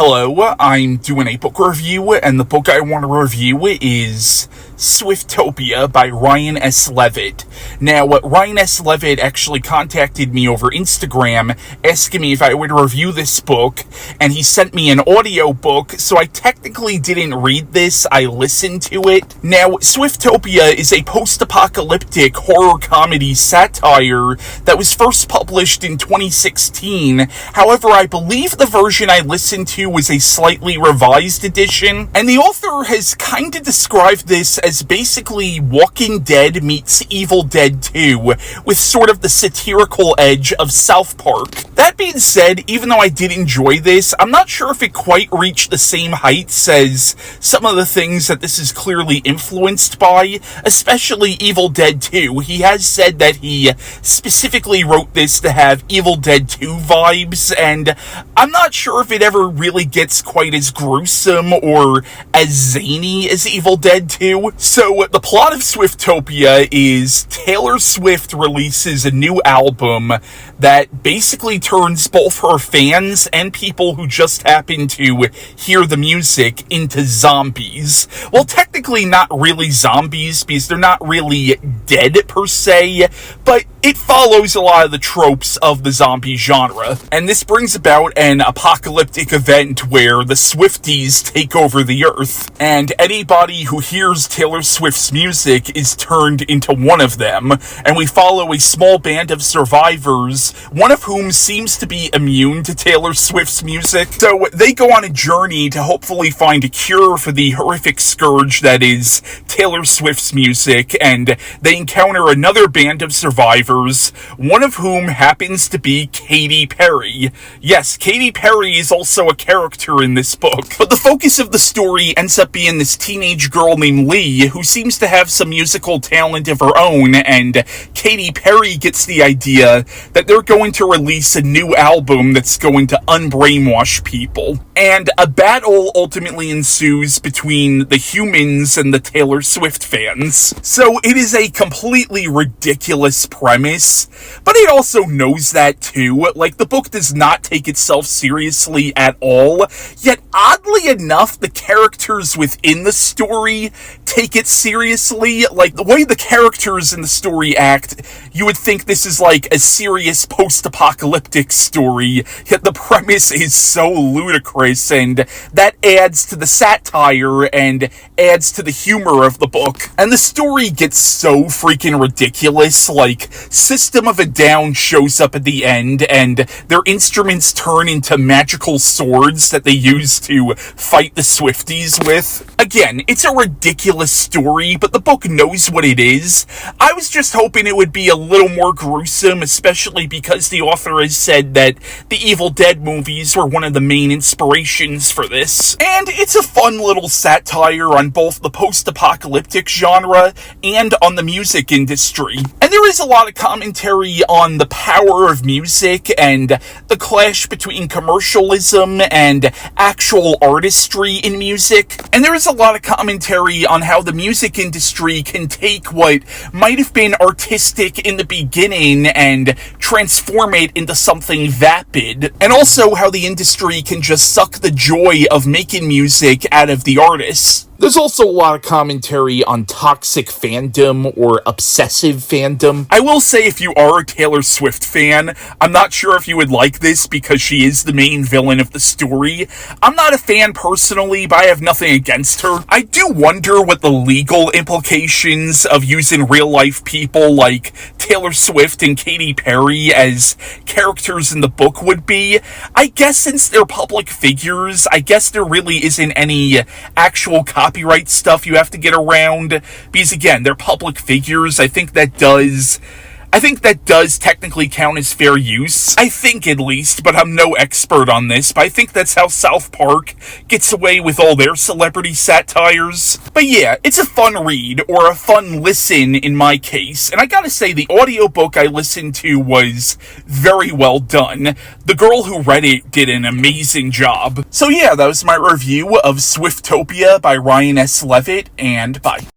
Hello, I'm doing a book review, and the book I want to review is Swiftopia by Ryan S. Leavitt. Now, Ryan S. Leavitt actually contacted me over Instagram asking me if I would review this book, and he sent me an audio book, so I technically didn't read this, I listened to it. Now, Swiftopia is a post-apocalyptic horror comedy satire that was first published in 2016. However, I believe the version I listened to was a slightly revised edition, and the author has kind of described this as basically Walking Dead meets Evil Dead 2, with sort of the satirical edge of South Park. That being said, even though I did enjoy this, I'm not sure if it quite reached the same heights as some of the things that this is clearly influenced by, especially Evil Dead 2. He has said that he specifically wrote this to have Evil Dead 2 vibes, and I'm not sure if it ever really gets quite as gruesome or as zany as Evil Dead 2. So, the plot of Swiftopia is Taylor Swift releases a new album that basically turns both her fans and people who just happen to hear the music into zombies. Well, technically not really zombies, because they're not really dead per se, but it follows a lot of the tropes of the zombie genre. And this brings about an apocalyptic event where the Swifties take over the earth, and anybody who hears Taylor Swift's music is turned into one of them, and we follow a small band of survivors, one of whom seems to be immune to Taylor Swift's music. So they go on a journey to hopefully find a cure for the horrific scourge that is Taylor Swift's music, and they encounter another band of survivors, one of whom happens to be Katy Perry. Yes, Katy Perry is also a character in this book, but the focus of the story ends up being this teenage girl named Lee, who seems to have some musical talent of her own, and Katy Perry gets the idea that they're going to release a new album that's going to unbrainwash people. And a battle ultimately ensues between the humans and the Taylor Swift fans. So it is a completely ridiculous premise, but it also knows that too. Like, the book does not take itself seriously at all, yet oddly enough, the characters within the story take it seriously. Like, the way the characters in the story act, you would think this is like a serious post-apocalyptic story, yet the premise is so ludicrous, and that adds to the satire and adds to the humor of the book. And the story gets so freaking ridiculous. Like, System of a Down shows up at the end, and their instruments turn into magical swords that they use to fight the Swifties with. Again, it's a ridiculous story, but the book knows what it is. I was just hoping it would be a little more gruesome, especially because the author has said that the Evil Dead movies were one of the main inspirations for this. And it's a fun little satire on both the post-apocalyptic genre and on the music industry. And there is a lot of commentary on the power of music and the clash between commercialism and actual artistry in music. And there is a lot of commentary on how the music industry can take what might have been artistic in the beginning and transform it into something vapid. And also how the industry can just suck the joy of making music out of the artists. There's also a lot of commentary on toxic fandom or obsessive fandom. I will say, if you are a Taylor Swift fan, I'm not sure if you would like this because she is the main villain of the story. I'm not a fan personally, but I have nothing against her. I do wonder what the legal implications of using real-life people like Taylor Swift and Katy Perry as characters in the book would be. I guess since they're public figures, I guess there really isn't any actual copyright stuff you have to get around, because again, they're public figures. I think that does technically count as fair use. I think, at least, but I'm no expert on this, but I think that's how South Park gets away with all their celebrity satires. But yeah, it's a fun read, or a fun listen in my case, and I gotta say, the audiobook I listened to was very well done. The girl who read it did an amazing job. So yeah, that was my review of Swiftopia by Ryan S. Leavitt, and bye.